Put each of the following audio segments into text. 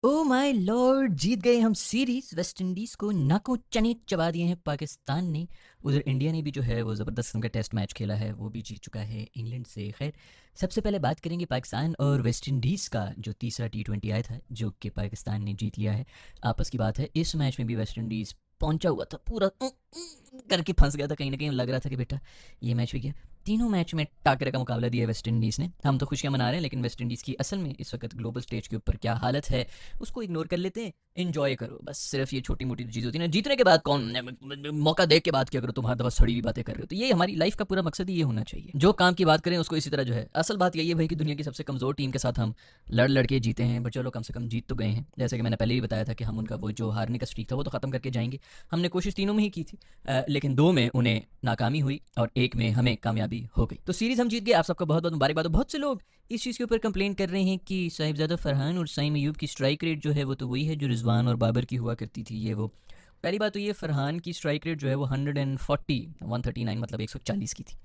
Oh my Lord, जीत गए हम series. West Indies को नाकों चने चबा दिए हैं पाकिस्तान ने। उधर इंडिया ने भी जो है वो ज़बरदस्त किस्म का टेस्ट मैच खेला है, वो भी जीत चुका है इंग्लैंड से। खैर, सबसे पहले बात करेंगे पाकिस्तान और वेस्ट इंडीज़ का जो तीसरा टी20 आया था, जो कि पाकिस्तान ने जीत लिया है। आपस की बात है, इस मैच में भी वेस्ट इंडीज़ पहुंचा हुआ था, पूरा करके फंस गया था। कहीं ना कहीं लग रहा था कि बेटा ये मैच भी गया। तीनों मैच में टाकरे का मुकाबला दिया वेस्ट इंडीज़ ने। हम तो खुशियां मना रहे हैं, लेकिन वेस्ट इंडीज़ की असल में इस वक्त ग्लोबल स्टेज के ऊपर क्या हालत है उसको इग्नोर कर लेते हैं। एंजॉय करो बस, सिर्फ ये छोटी मोटी चीज़ होती है ना, जीतने के बाद कौन मौका देख के बात किया करो, तुम हर दफा सड़ी हुई बातें कर रहे हो। तो ये हमारी लाइफ का पूरा मकसद ही ये होना चाहिए, जो काम की बात करें उसको इसी तरह जो है। असल बात यही है भाई कि दुनिया की सबसे कमज़ोर टीम के साथ हम लड़ लड़ के जीते हैं, बट चलो कम से कम जीत तो गए हैं। जैसे कि मैंने पहले ही बताया था कि हम उनका वो जो हारने का स्ट्रीक था वो तो ख़त्म करके जाएंगे। हमने कोशिश तीनों में ही की थी, लेकिन दो में उन्हें नाकामी हुई और एक में हमें कामयाबी हो गई। तो सीरीज़ हम जीत गए, आप सबका बहुत बहुत मुबारकबाद। बहुत से लोग इस चीज़ के ऊपर कंप्लेन कर रहे हैं कि साहिबजादा फरहान और साइम अयूब की स्ट्राइक रेट जो है वो तो वही है जो रिजवान और बाबर की हुआ करती थी। ये वो पहली बात तो ये, फरहान की स्ट्राइक रेट जो है वो 139 मतलब 140 की थी।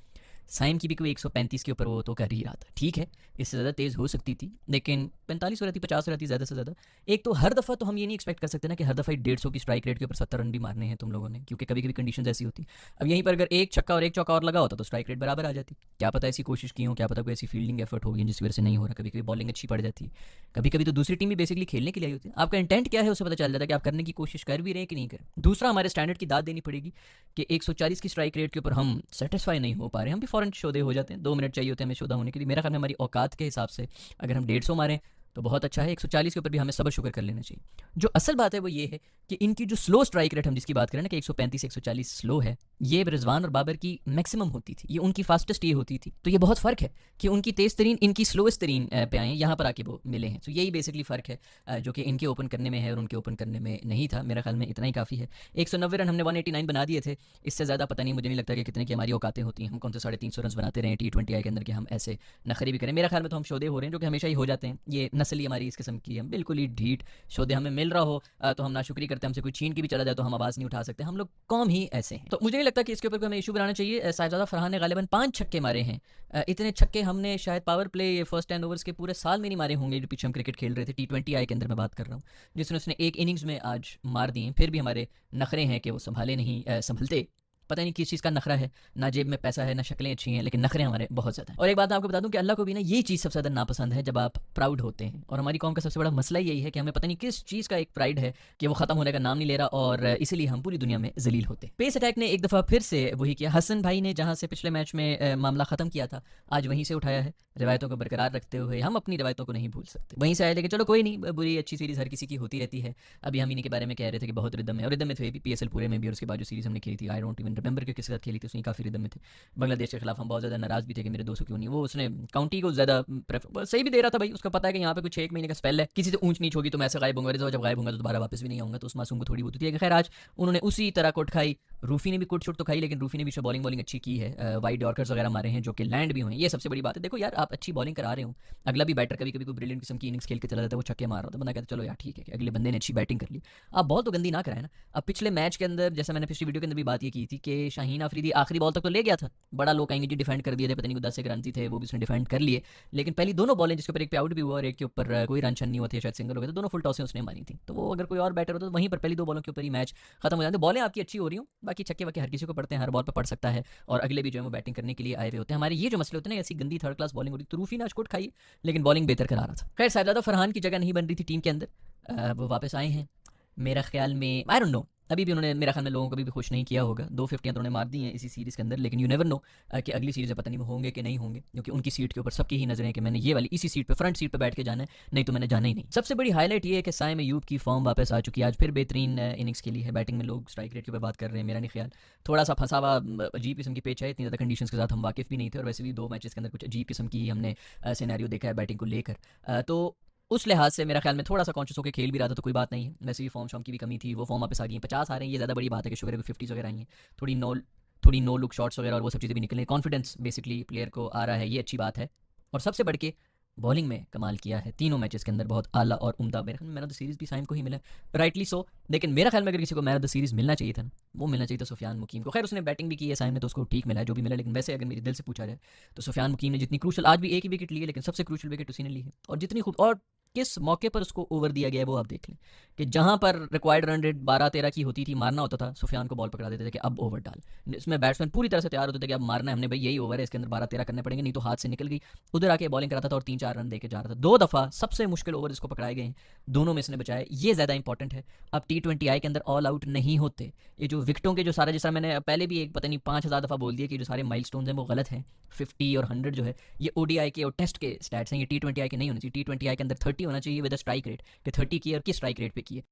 साइम की भी कोई 135 के ऊपर वो तो कर ही रहा था। ठीक है, इससे ज़्यादा तेज़ हो सकती थी, लेकिन 45 हो रहती, 50 हो रहती, ज़्यादा से ज़्यादा। एक तो हर दफ़ा तो हम ये नहीं एक्सपेक्ट कर सकते ना कि हर दफ़ा 150 की स्ट्राइक रेट के ऊपर 70 रन भी मारने हैं तुम लोगों ने, क्योंकि कभी कभी कंडीशन ऐसी होती। अब यहीं पर अगर एक छक्का और एक चौका और लगा होता तो स्ट्राइक रेट बराबर आ जाती। क्या पता ऐसी कोशिश की हो, क्या पता कोई ऐसी फील्डिंग एफर्ट होगी जिसकी वजह से नहीं हो रहा। कभी कभी बॉलिंग अच्छी पड़ जाती है, कभी कभी तो दूसरी टीम भी बेसिकली खेलने के लिए आई होती है। आपका इंटेंट क्या है उससे पता चल जाता है कि आप करने की कोशिश कर भी रहे हैं कि नहीं कर। दूसरा, हमारे स्टैंडर्ड की दाद देनी पड़ेगी कि 140 की स्ट्राइक रेट के ऊपर हम सेटिस्फाई नहीं हो पा रहे। हम भी फ़ौरन शोधे हो जाते हैं, 2 मिनट चाहिए होते हैं हमें शोधा होने के लिए। मेरा ख्याल में हमारी औकात के हिसाब से अगर हम 150 मारें तो बहुत अच्छा है, 140 के ऊपर भी हमें सबर शुक्र कर लेना चाहिए। जो असल बात है वो ये है कि इनकी जो स्लो स्ट्राइक रेट हम जिसकी बात करें ना कि 135 140 स्लो है, ये रिजवान और बाबर की मैक्सिमम होती थी, ये उनकी फास्टेस्ट ये होती थी। तो ये बहुत फ़र्क है कि उनकी तेज़ तरीन इनकी स्लोएस्ट तरीन पे आए, यहाँ पर आके वो मिले हैं। तो यही बेसिकली फ़र्क है, जो कि इनके ओपन करने में है और उनके ओपन करने में नहीं था। मेरा ख्याल में इतना ही काफ़ी है। 190 रन हमने 189 बना दिए थे, इससे ज़्यादा पता नहीं, मुझे नहीं लगता कि कितने की हमारी औकातें होती हैं। हम कौन से 350 रन बनाते रहे T20 आई के अंदर कि हम ऐसे नखरे भी करें। मेरा ख्याल में तो हम शोधे हो रहे हैं, जो कि हमेशा ही हो जाते हैं। ये नस्ल ही हमारी इस किस्म की है, बिल्कुल ही ढीठ शोधे। हमें मिल रहा हो तो हम नाशुक्री करते हैं, हमसे कोई छीन के भी चला जाए तो हम आवाज़ नहीं उठा सकते। हम लोग कौम ही ऐसे हैं। तो मुझे नहीं लगता कि इसके ऊपर कोई हमें इशू बनाना चाहिए। साहिबजादा फरहान ने गालिबन 5 छक्के मारे हैं। इतने छक्के हमने शायद पावर प्ले ये फर्स्ट 10 ओवर्स के पूरे साल में नहीं मारे होंगे जो पीछे हम क्रिकेट खेल रहे थे। T20 आई के अंदर मैं बात कर रहा हूँ, जिसने उसने एक इनिंग्स में आज मार दिए। फिर भी हमारे नखरे हैं कि वो संभाले नहीं, संभलते। पता नहीं किस चीज़ का नखरा है, ना जेब में पैसा है, ना शक्लें अच्छी हैं, लेकिन नखरे हमारे बहुत ज़्यादा हैं। और एक बात मैं आपको बता दूं कि अल्लाह को भी ना ये चीज़ सबसे ज़्यादा नापसंद है जब आप प्राउड होते हैं। और हमारी कौम का सबसे बड़ा मसला यही है कि हमें पता नहीं किस चीज़ का एक प्राइड है कि वो ख़त्म होने का नाम नहीं ले रहा, और इसीलिए हम पूरी दुनिया में जलील होते हैं। पेस अटैक ने एक दफ़ा फिर से वही किया। हसन भाई ने जहाँ से पिछले मैच में मामला ख़त्म किया था, आज वहीं से उठाया है। रिवायतों को बरकरार रखते हुए हम अपनी रिवायतों को नहीं भूल सकते। वहीं से आए, लेकिन चलो कोई नहीं, बुरी अच्छी सीरीज़ हर किसी की होती रहती है। अभी हम इन्हीं के बारे में कह रहे थे कि बहुत रिदम है, और रिदम में थे भी PSL पूरे में भी। और उसके बाद जो सीरीज़ हमने खेली थी, आई डोंट इवन रिमेंबर कि किसके साथ खेली थी, उसमें काफ़ी रिदम में थे। बांग्लादेश के खिलाफ हम बहुत ज़्यादा नाराज़ भी थे कि मेरे दोस्तों क्यों नहीं, वो उसने काउंटी को ज़्यादा प्रेफर सही भी दे रहा था भाई। उसका पता है कि यहाँ पे कुछ 1 महीने का स्पेल है, किसी से ऊंच नीच होगी तो मैं ऐसे गायब होंगे, जब गायब होंगे तो दोबारा वापस भी नहीं आऊँगा। तो उस मासूम को थोड़ी बहुत होती है। खैर, आज उन्होंने उसी तरह कोट खाई। रूफी ने भी कुट शुट तो खाई, लेकिन रूफी ने भी बॉलिंग बॉलिंग अच्छी की है। वाइड यॉर्कर्स वगैरह मारे हैं जो कि लैंड भी हुए हैं, ये सबसे बड़ी बात है। देखो यार, आप अच्छी बॉलिंग करा रहे हो, अगला भी बैटर कभी कभी कोई ब्रिलियंट किस्म की इनिंग्स खेल के चला जाता है, वो छक्के मार रहा था, बंदा कहता है चलो यार ठीक है कि अगले बंदे ने अच्छी बैटिंग कर ली, आप बॉल तो गंदी ना कराए ना। अब पिछले मैच के अंदर, जैसा मैंने पिछली वीडियो के अंदर भी बात ये की थी कि शाहीन आफरीदी आखिरी बॉल तक तो ले गया था, बड़ा लोग कहेंगे जी डिफेंड कर दिए थे, पता नहीं 10 एक रन थे, वो भी उसने डिफेंड कर लिए। लेकिन पहली दोनों बॉलें जिसके ऊपर एक पे आउट भी हुआ और एक के ऊपर कोई रन शन नहीं हुआ थे, शायद सिंगल हो गया, तो दोनों फुल टॉसें उसने मारी थी। तो वो अगर कोई और बैटर होता तो वहीं पर पहली 2 बॉलों के ऊपर ही मैच खत्म हो जाते। बॉलें आपकी अच्छी हो रही हो, बाकी छक्के वक्के हर किसी को पड़ते हैं, हर बॉल पर पड़ सकता है, और अगले भी जो है वो बैटिंग करने के लिए आए हुए होते हैं। हमारे ये जो मसले होते हैं ना, ऐसी गंदी थर्ड क्लास बॉलिंग हो रही, तो रूफी ने आज कोट खाई, लेकिन बॉलिंग बेहतर करा रहा था। खैर, साहिबजादा फरहान की जगह नहीं बन रही थी टीम के अंदर, वो वापस आए हैं। मेरा ख्याल में, आई डोंट नो, अभी भी उन्होंने मेरा ख्याल में लोगों को भी खुश नहीं किया होगा। 2 फिफ्टियाँ तो उन्होंने मार दी हैं इसी सीरीज़ के अंदर, लेकिन यू नेवर नो कि अगली सीरीज़ में पता नहीं वो होंगे कि नहीं होंगे, क्योंकि उनकी सीट के ऊपर सबकी ही नजरें हैं कि मैंने ये वाली इसी सीट पे, फ्रंट सीट पे बैठ के जाना है, नहीं तो मैंने जाना ही नहीं। सबसे बड़ी हाईलाइट ये है कि साइम अयूब की फॉर्म वापस आ चुकी है। आज फिर बेहतरीन इनिंग्स खेली है। बैटिंग में लोग स्ट्राइक रेट के ऊपर बात कर रहे हैं, मेरा नहीं ख्याल, थोड़ा सा फंसावा अजीब किस्म की पेच है, इतनी ज़्यादा कंडीशन के साथ हम वाकिफ़ भी नहीं थे, और वैसे भी 2 मैचेस के अंदर कुछ अजीब किस्म की हमने सिनेरियो देखा है बैटिंग को लेकर। तो उस लिहाज से मेरा ख्याल में थोड़ा सा कॉन्शियस होकर खेल भी रहा था, तो कोई बात नहीं है। वैसे भी फॉर्म शॉम की भी कमी थी, वो फॉर्म वापस आ गई हैं, 50 आ रहे हैं, ये ज़्यादा बड़ी बात है कि शुगर 50s वगैरह आई हैं। थोड़ी नो थोड़ी नो लुक शॉट्स वगैरह और वो सब चीज़ें भी निकले, कॉन्फिडेंस बेसिकली प्लेयर को आ रहा है, ये अच्छी बात है। और सबसे बढ़ के बॉलिंग में कमाल किया है तीनों मैचेस के अंदर, बहुत आला और उम्दा। मेरे ख्याल में मैन ऑफ द सीरीज़ भी साइम को ही मिला, राइटली सो। लेकिन मेरा ख्याल में अगर किसी को मैन ऑफ द सीरीज़ मिलना चाहिए था ना, वो मिलना चाहिए था सुफियान मुकीम को। खैर, उसने बैटिंग भी की है साइम ने, तो उसको ठीक मिला है जो भी मिला, लेकिन वैसे अगर मेरे दिल से पूछा जाए तो सुफियान मुकीम ने जितनी क्रूशल, आज भी एक ही विकेट ली है, लेकिन सबसे क्रूशल विकेट उसी ने ली है। और जितनी खूब, और किस मौके पर उसको ओवर दिया गया है वो आप देख लें कि जहां पर रिक्वायर्ड रन रेट 12-13 की होती थी, मारना होता था, सुफियान को बॉल पकड़ा देते थे कि अब ओवर डाल। इसमें बैट्समैन पूरी तरह से तैयार होते थे कि अब मारना है हमने भाई, यही ओवर है, इसके अंदर 12-13 करने पड़ेंगे, नहीं तो हाथ से निकल गई। उधर आके बॉलिंग कराता था और 3-4 रन देके जा रहा था। 2 दफ़ा सबसे मुश्किल ओवर इसको पकड़ाए गए हैं, दोनों में इसने बचाए, ये ज़्यादा इंपॉर्टेंट है। अब T20I के अंदर ऑल आउट नहीं होते। ये जो विकेटों के जो सारे, जैसा मैंने पहले भी एक पता नहीं 5,000 दफ़ा बोल दिया कि जो सारे माइलस्टोन्स हैं वो गलत हैं, 50 और 100 जो है ये ODI के और टेस्ट के स्टैट्स हैं, ये T20I के नहीं होने चाहिए। T20I के अंदर 30 होना चाहिए विद स्ट्राइक रेट, कि 30 की है और किस स्ट्राइक रेट पे की है।